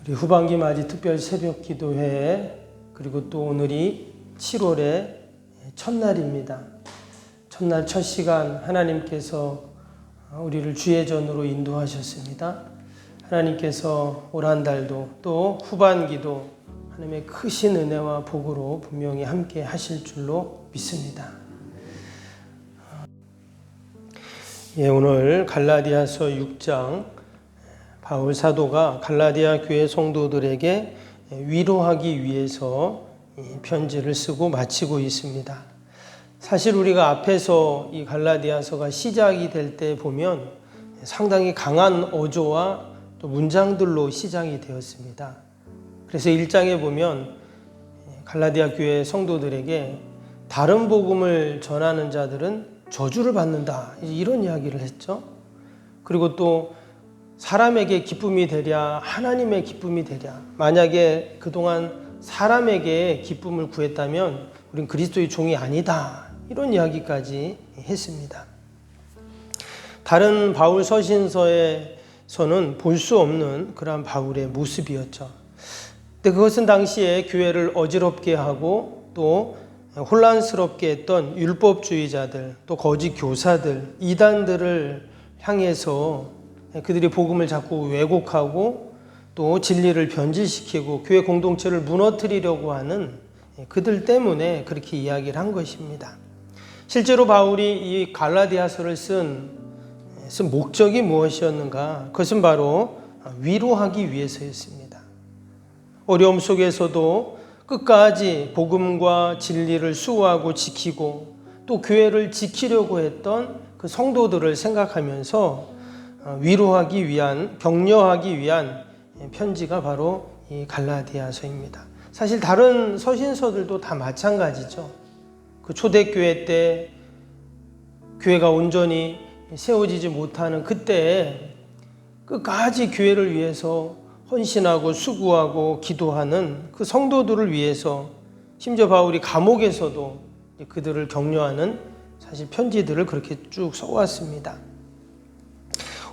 우리 후반기 맞이 특별 새벽 기도회, 그리고 또 오늘이 7월의 첫날입니다. 첫날 첫 시간 하나님께서 우리를 주의 전으로 인도하셨습니다. 하나님께서 올 한 달도 또 후반기도 하나님의 크신 은혜와 복으로 분명히 함께 하실 줄로 믿습니다. 오늘 갈라디아서 6장 바울 사도가 갈라디아 교회 성도들에게 위로하기 위해서 편지를 쓰고 마치고 있습니다. 사실 우리가 앞에서 이 갈라디아서가 시작이 될 때 보면 상당히 강한 어조와 또 문장들로 시작이 되었습니다. 그래서 1장에 보면 갈라디아 교회 성도들에게 다른 복음을 전하는 자들은 저주를 받는다, 이런 이야기를 했죠. 그리고 또 사람에게 기쁨이 되랴 하나님의 기쁨이 되랴, 만약에 그동안 사람에게 기쁨을 구했다면 우린 그리스도의 종이 아니다, 이런 이야기까지 했습니다. 다른 바울 서신서에서는 볼 수 없는 그러한 바울의 모습이었죠. 근데 그것은 당시에 교회를 어지럽게 하고 또 혼란스럽게 했던 율법주의자들, 또 거짓 교사들, 이단들을 향해서 그들이 복음을 자꾸 왜곡하고 또 진리를 변질시키고 교회 공동체를 무너뜨리려고 하는 그들 때문에 그렇게 이야기를 한 것입니다. 실제로 바울이 이 갈라디아서를 쓴 목적이 무엇이었는가? 그것은 바로 위로하기 위해서였습니다. 어려움 속에서도 끝까지 복음과 진리를 수호하고 지키고 또 교회를 지키려고 했던 그 성도들을 생각하면서 위로하기 위한, 격려하기 위한 편지가 바로 이 갈라디아서입니다. 사실 다른 서신서들도 다 마찬가지죠. 그 초대교회 때 교회가 온전히 세워지지 못하는 그때에 끝까지 교회를 위해서 헌신하고 수고하고 기도하는 그 성도들을 위해서, 심지어 바울이 감옥에서도 그들을 격려하는 사실 편지들을 그렇게 쭉 써왔습니다.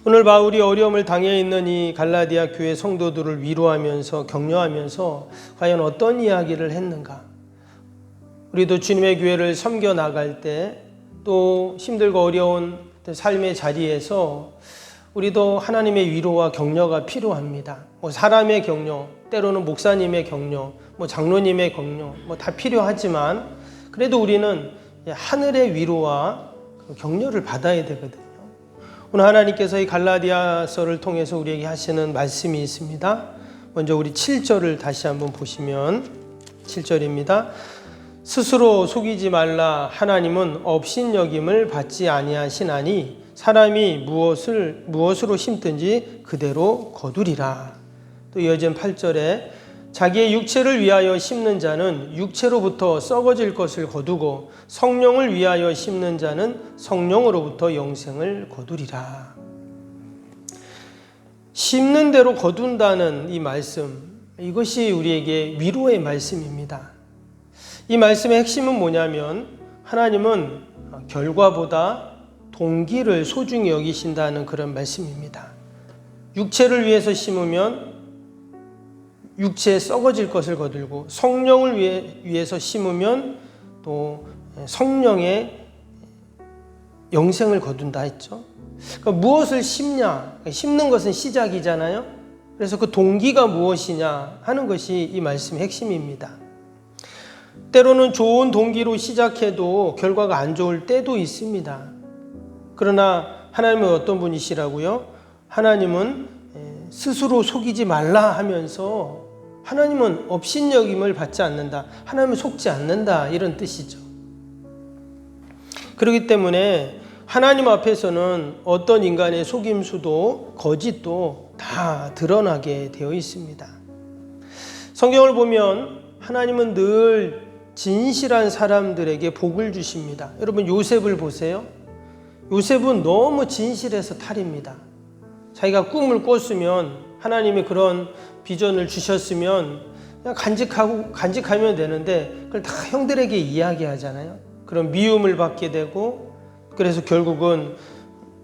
오늘 바울이 어려움을 당해 있는 이 갈라디아 교회 성도들을 위로하면서 격려하면서 과연 어떤 이야기를 했는가? 우리도 주님의 교회를 섬겨 나갈 때 또 힘들고 어려운 삶의 자리에서 우리도 하나님의 위로와 격려가 필요합니다. 사람의 격려, 때로는 목사님의 격려, 장로님의 격려, 다 필요하지만 그래도 우리는 하늘의 위로와 격려를 받아야 되거든요. 오늘 하나님께서 이 갈라디아서를 통해서 우리에게 하시는 말씀이 있습니다. 먼저 우리 7절을 다시 한번 보시면 7절입니다. 스스로 속이지 말라. 하나님은 업신여김을 받지 아니하시나니 사람이 무엇으로 심든지 그대로 거두리라. 또 이어진 8절에 자기의 육체를 위하여 심는 자는 육체로부터 썩어질 것을 거두고 성령을 위하여 심는 자는 성령으로부터 영생을 거두리라. 심는 대로 거둔다는 이 말씀, 이것이 우리에게 위로의 말씀입니다. 이 말씀의 핵심은 뭐냐면 하나님은 결과보다 동기를 소중히 여기신다는 그런 말씀입니다. 육체를 위해서 심으면 육체에 썩어질 것을 거두고 성령을 위해서 심으면 또 성령의 영생을 거둔다 했죠. 그러니까 무엇을 심냐? 심는 것은 시작이잖아요. 그래서 그 동기가 무엇이냐 하는 것이 이 말씀의 핵심입니다. 때로는 좋은 동기로 시작해도 결과가 안 좋을 때도 있습니다. 그러나 하나님은 어떤 분이시라고요? 하나님은 스스로 속이지 말라 하면서 하나님은 업신여김을 받지 않는다, 하나님은 속지 않는다, 이런 뜻이죠. 그렇기 때문에 하나님 앞에서는 어떤 인간의 속임수도 거짓도 다 드러나게 되어 있습니다. 성경을 보면 하나님은 늘 진실한 사람들에게 복을 주십니다. 여러분 요셉을 보세요. 요셉은 너무 진실해서 탈입니다. 자기가 꿈을 꿨으면 하나님이 그런 비전을 주셨으면 그냥 간직하면 되는데 그걸 다 형들에게 이야기하잖아요. 그런 미움을 받게 되고 그래서 결국은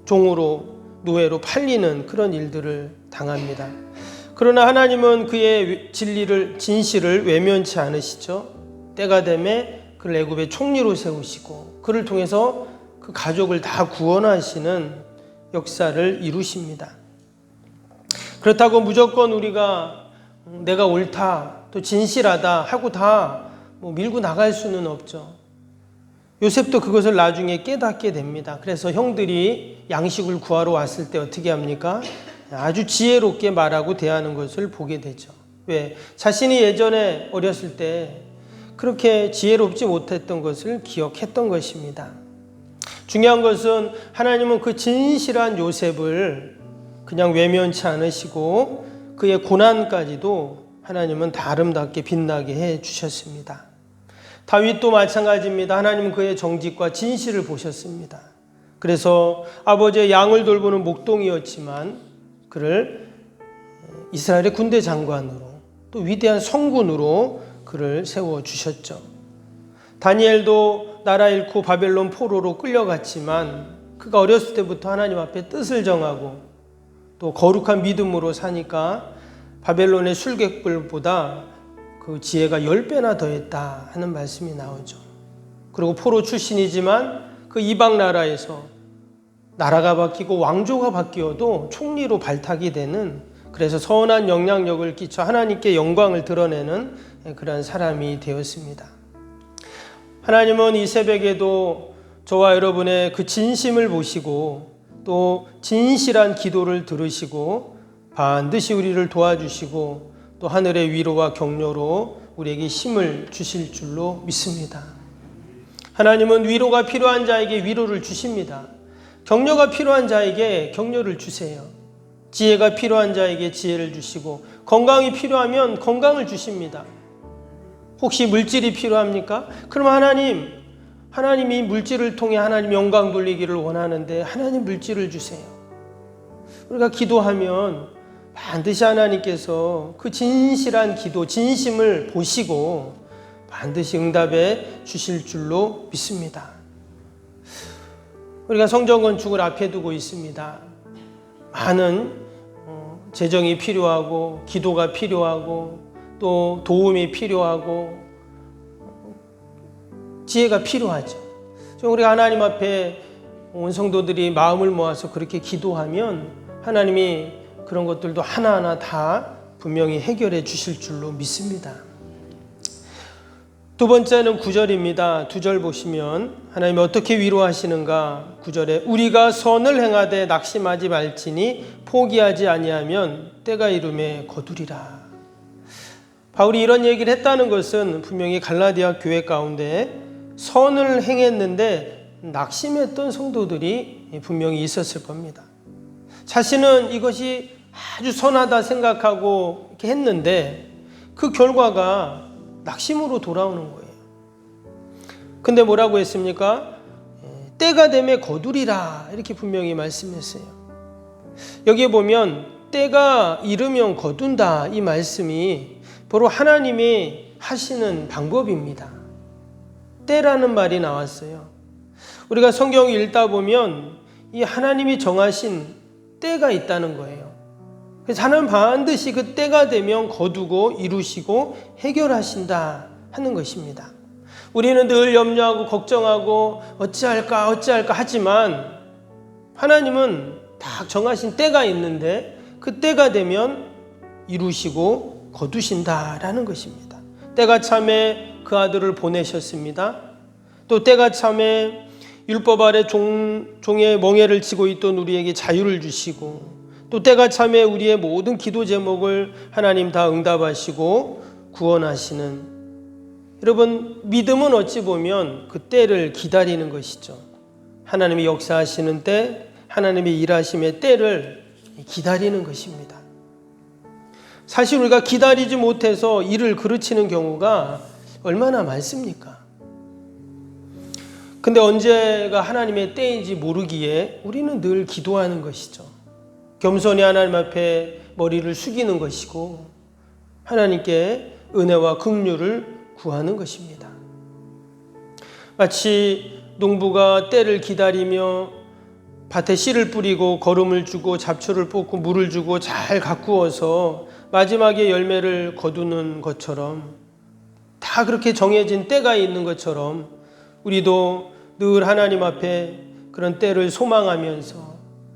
종으로 노예로 팔리는 그런 일들을 당합니다. 그러나 하나님은 그의 진실을 외면치 않으시죠. 때가 되매 그를 애굽의 총리로 세우시고 그를 통해서 그 가족을 다 구원하시는 역사를 이루십니다. 그렇다고 무조건 우리가 내가 옳다, 또 진실하다 하고 다 밀고 나갈 수는 없죠. 요셉도 그것을 나중에 깨닫게 됩니다. 그래서 형들이 양식을 구하러 왔을 때 어떻게 합니까? 아주 지혜롭게 말하고 대하는 것을 보게 되죠. 왜? 자신이 예전에 어렸을 때 그렇게 지혜롭지 못했던 것을 기억했던 것입니다. 중요한 것은 하나님은 그 진실한 요셉을 그냥 외면치 않으시고 그의 고난까지도 하나님은 다 아름답게 빛나게 해 주셨습니다. 다윗도 마찬가지입니다. 하나님은 그의 정직과 진실을 보셨습니다. 그래서 아버지의 양을 돌보는 목동이었지만 그를 이스라엘의 군대 장관으로 또 위대한 성군으로 그를 세워주셨죠. 다니엘도 나라 잃고 바벨론 포로로 끌려갔지만 그가 어렸을 때부터 하나님 앞에 뜻을 정하고 또 거룩한 믿음으로 사니까 바벨론의 술객불보다 그 지혜가 10배나 더했다 하는 말씀이 나오죠. 그리고 포로 출신이지만 그 이방 나라에서 나라가 바뀌고 왕조가 바뀌어도 총리로 발탁이 되는, 그래서 선한 영향력을 끼쳐 하나님께 영광을 드러내는 그런 사람이 되었습니다. 하나님은 이 새벽에도 저와 여러분의 그 진심을 보시고 또 진실한 기도를 들으시고 반드시 우리를 도와주시고 또 하늘의 위로와 격려로 우리에게 힘을 주실 줄로 믿습니다. 하나님은 위로가 필요한 자에게 위로를 주십니다. 격려가 필요한 자에게 격려를 주세요. 지혜가 필요한 자에게 지혜를 주시고 건강이 필요하면 건강을 주십니다. 혹시 물질이 필요합니까? 그럼 하나님이 물질을 통해 하나님 영광 돌리기를 원하는데 하나님 물질을 주세요. 우리가 기도하면 반드시 하나님께서 그 진실한 기도, 진심을 보시고 반드시 응답해 주실 줄로 믿습니다. 우리가 성전 건축을 앞에 두고 있습니다. 많은 재정이 필요하고 기도가 필요하고 또 도움이 필요하고 지혜가 필요하죠. 우리가 하나님 앞에 온 성도들이 마음을 모아서 그렇게 기도하면 하나님이 그런 것들도 하나하나 다 분명히 해결해 주실 줄로 믿습니다. 두 번째는 9절입니다. 2절 보시면 하나님이 어떻게 위로하시는가. 9절에 우리가 선을 행하되 낙심하지 말지니 포기하지 아니하면 때가 이름에 거두리라. 바울이 이런 얘기를 했다는 것은 분명히 갈라디아 교회 가운데 선을 행했는데 낙심했던 성도들이 분명히 있었을 겁니다. 자신은 이것이 아주 선하다 생각하고 이렇게 했는데 그 결과가 낙심으로 돌아오는 거예요. 근데 뭐라고 했습니까? 때가 되면 거두리라 이렇게 분명히 말씀했어요. 여기에 보면 때가 이르면 거둔다 이 말씀이 바로 하나님이 하시는 방법입니다. 때라는 말이 나왔어요. 우리가 성경 읽다 보면 이 하나님이 정하신 때가 있다는 거예요. 그래서 하나님은 반드시 그 때가 되면 거두고 이루시고 해결하신다 하는 것입니다. 우리는 늘 염려하고 걱정하고 어찌할까 하지만 하나님은 딱 정하신 때가 있는데 그 때가 되면 이루시고 거두신다라는 것입니다. 때가 참에 그 아들을 보내셨습니다. 또 때가 참에 율법 아래 종의 멍에를 지고 있던 우리에게 자유를 주시고 또 때가 참에 우리의 모든 기도 제목을 하나님 다 응답하시고 구원하시는, 여러분 믿음은 어찌 보면 그 때를 기다리는 것이죠. 하나님이 역사하시는 때, 하나님이 일하심의 때를 기다리는 것입니다. 사실 우리가 기다리지 못해서 일을 그르치는 경우가 얼마나 많습니까? 근데 언제가 하나님의 때인지 모르기에 우리는 늘 기도하는 것이죠. 겸손히 하나님 앞에 머리를 숙이는 것이고 하나님께 은혜와 긍휼을 구하는 것입니다. 마치 농부가 때를 기다리며 밭에 씨를 뿌리고 거름을 주고 잡초를 뽑고 물을 주고 잘 가꾸어서 마지막에 열매를 거두는 것처럼, 다 그렇게 정해진 때가 있는 것처럼 우리도 늘 하나님 앞에 그런 때를 소망하면서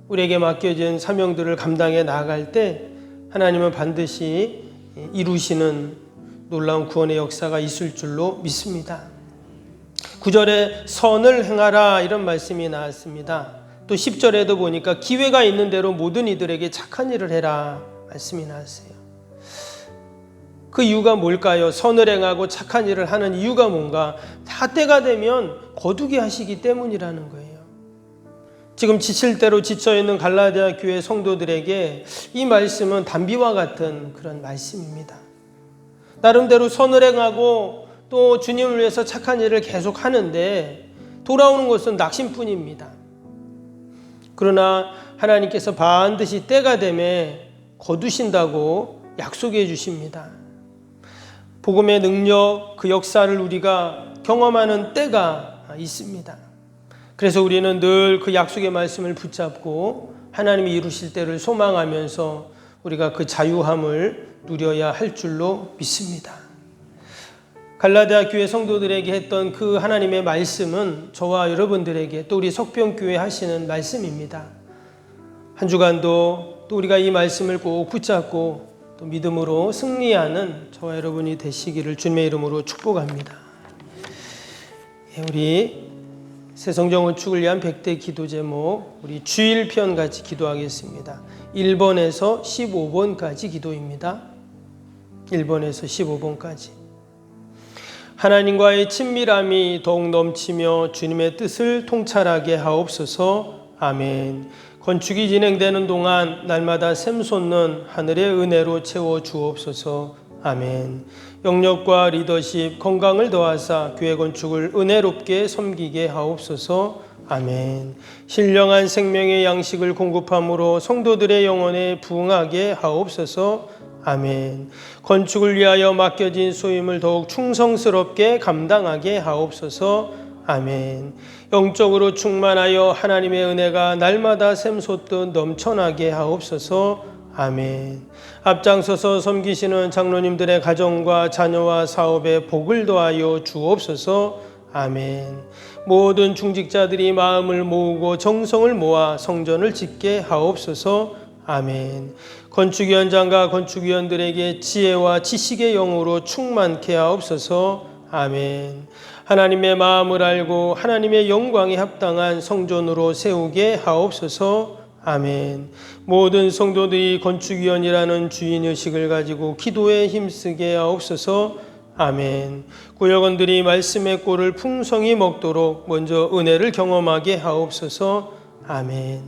우리에게 맡겨진 사명들을 감당해 나아갈 때 하나님은 반드시 이루시는 놀라운 구원의 역사가 있을 줄로 믿습니다. 9절에 선을 행하라 이런 말씀이 나왔습니다. 또 10절에도 보니까 기회가 있는 대로 모든 이들에게 착한 일을 해라 말씀이 나왔어요. 그 이유가 뭘까요? 선을 행하고 착한 일을 하는 이유가 뭔가? 다 때가 되면 거두게 하시기 때문이라는 거예요. 지금 지칠 대로 지쳐있는 갈라디아 교회 성도들에게 이 말씀은 단비와 같은 그런 말씀입니다. 나름대로 선을 행하고 또 주님을 위해서 착한 일을 계속 하는데 돌아오는 것은 낙심뿐입니다. 그러나 하나님께서 반드시 때가 되매 거두신다고 약속해 주십니다. 복음의 능력, 그 역사를 우리가 경험하는 때가 있습니다. 그래서 우리는 늘 그 약속의 말씀을 붙잡고 하나님이 이루실 때를 소망하면서 우리가 그 자유함을 누려야 할 줄로 믿습니다. 갈라디아 교회 성도들에게 했던 그 하나님의 말씀은 저와 여러분들에게 또 우리 석병교회 하시는 말씀입니다. 한 주간도 또 우리가 이 말씀을 꼭 붙잡고 또 믿음으로 승리하는 저와 여러분이 되시기를 주님의 이름으로 축복합니다. 우리 새성정 건축을 위한 100대 기도 제목, 우리 주일편 같이 기도하겠습니다. 1번에서 15번까지 기도입니다. 1번에서 15번까지. 하나님과의 친밀함이 더욱 넘치며 주님의 뜻을 통찰하게 하옵소서. 아멘. 건축이 진행되는 동안 날마다 샘솟는 하늘의 은혜로 채워 주옵소서. 아멘. 영역과 리더십, 건강을 더하사 교회 건축을 은혜롭게 섬기게 하옵소서. 아멘. 신령한 생명의 양식을 공급함으로 성도들의 영혼에 부응하게 하옵소서. 아멘. 건축을 위하여 맡겨진 소임을 더욱 충성스럽게 감당하게 하옵소서. 아멘. 영적으로 충만하여 하나님의 은혜가 날마다 샘솟듯 넘쳐나게 하옵소서. 아멘. 앞장서서 섬기시는 장로님들의 가정과 자녀와 사업에 복을 더하여 주옵소서. 아멘. 모든 중직자들이 마음을 모으고 정성을 모아 성전을 짓게 하옵소서. 아멘. 건축위원장과 건축위원들에게 지혜와 지식의 영으로 충만케 하옵소서. 아멘. 하나님의 마음을 알고 하나님의 영광에 합당한 성전으로 세우게 하옵소서. 아멘. 모든 성도들이 건축위원이라는 주인의식을 가지고 기도에 힘쓰게 하옵소서. 아멘. 구역원들이 말씀의 꼴을 풍성히 먹도록 먼저 은혜를 경험하게 하옵소서. 아멘.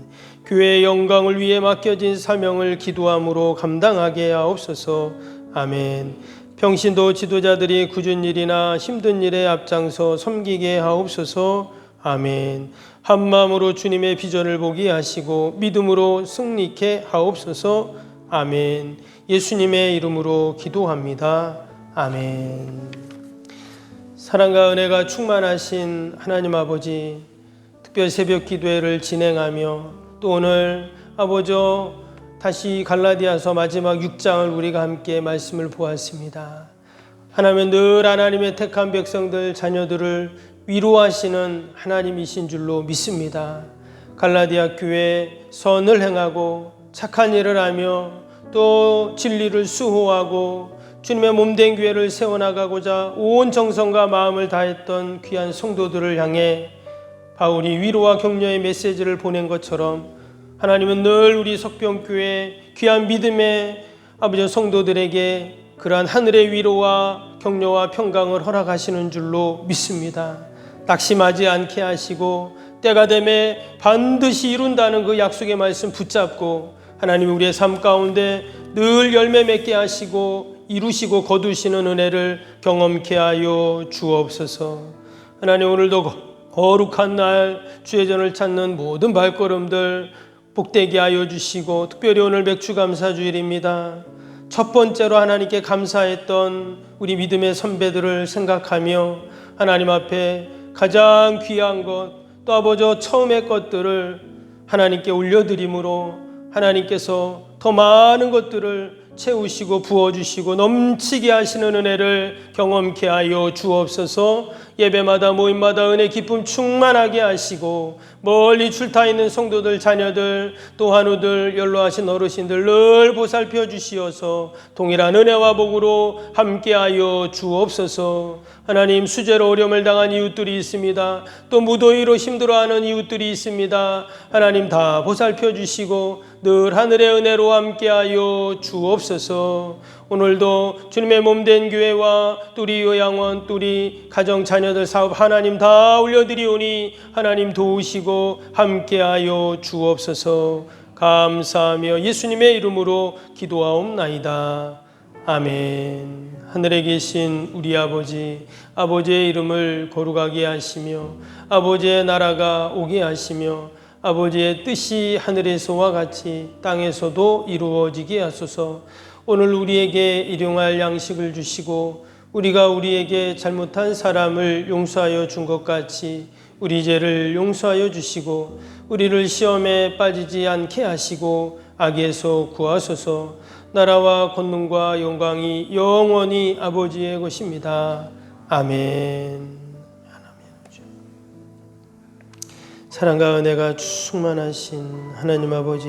교회의 영광을 위해 맡겨진 사명을 기도함으로 감당하게 하옵소서. 아멘. 평신도 지도자들이 굳은 일이나 힘든 일에 앞장서 섬기게 하옵소서. 아멘. 한마음으로 주님의 비전을 보게 하시고 믿음으로 승리케 하옵소서. 아멘. 예수님의 이름으로 기도합니다. 아멘. 사랑과 은혜가 충만하신 하나님 아버지, 특별 새벽 기도회를 진행하며 또 오늘 아버지 다시 갈라디아서 마지막 6장을 우리가 함께 말씀을 보았습니다. 하나님은 늘 하나님의 택한 백성들 자녀들을 위로하시는 하나님이신 줄로 믿습니다. 갈라디아 교회 선을 행하고 착한 일을 하며 또 진리를 수호하고 주님의 몸된 교회를 세워나가고자 온 정성과 마음을 다했던 귀한 성도들을 향해 바울이 위로와 격려의 메시지를 보낸 것처럼 하나님은 늘 우리 석병교회 귀한 믿음의 아버지 성도들에게 그러한 하늘의 위로와 격려와 평강을 허락하시는 줄로 믿습니다. 낙심하지 않게 하시고 때가 되매 반드시 이룬다는 그 약속의 말씀 붙잡고 하나님 우리의 삶 가운데 늘 열매 맺게 하시고 이루시고 거두시는 은혜를 경험케 하여 주옵소서. 하나님 오늘도 거룩한 날 주의 전을 찾는 모든 발걸음들 복되게 하여 주시고 특별히 오늘 맥주감사주일입니다. 첫 번째로 하나님께 감사했던 우리 믿음의 선배들을 생각하며 하나님 앞에 가장 귀한 것 또 아버지 처음의 것들을 하나님께 올려드림으로 하나님께서 더 많은 것들을 채우시고 부어주시고 넘치게 하시는 은혜를 경험케 하여 주옵소서. 예배마다 모임마다 은혜 기쁨 충만하게 하시고 멀리 출타 있는 성도들 자녀들 또 한우들 연로하신 어르신들 늘 보살펴 주시어서 동일한 은혜와 복으로 함께하여 주옵소서. 하나님, 수재로 어려움을 당한 이웃들이 있습니다. 또 무더위로 힘들어하는 이웃들이 있습니다. 하나님 다 보살펴 주시고 늘 하늘의 은혜로 함께하여 주옵소서. 오늘도 주님의 몸된 교회와 뚜리 요양원, 뚜리 가정 자녀들 사업 하나님 다 올려드리오니 하나님 도우시고 함께하여 주옵소서. 감사하며 예수님의 이름으로 기도하옵나이다. 아멘. 하늘에 계신 우리 아버지, 아버지의 이름을 거룩하게 하시며 아버지의 나라가 오게 하시며 아버지의 뜻이 하늘에서와 같이 땅에서도 이루어지게 하소서. 오늘 우리에게 일용할 양식을 주시고 우리가 우리에게 잘못한 사람을 용서하여 준 것 같이 우리 죄를 용서하여 주시고 우리를 시험에 빠지지 않게 하시고 악에서 구하소서. 나라와 권능과 영광이 영원히 아버지의 것입니다. 아멘. 사랑과 은혜가 충만하신 하나님 아버지,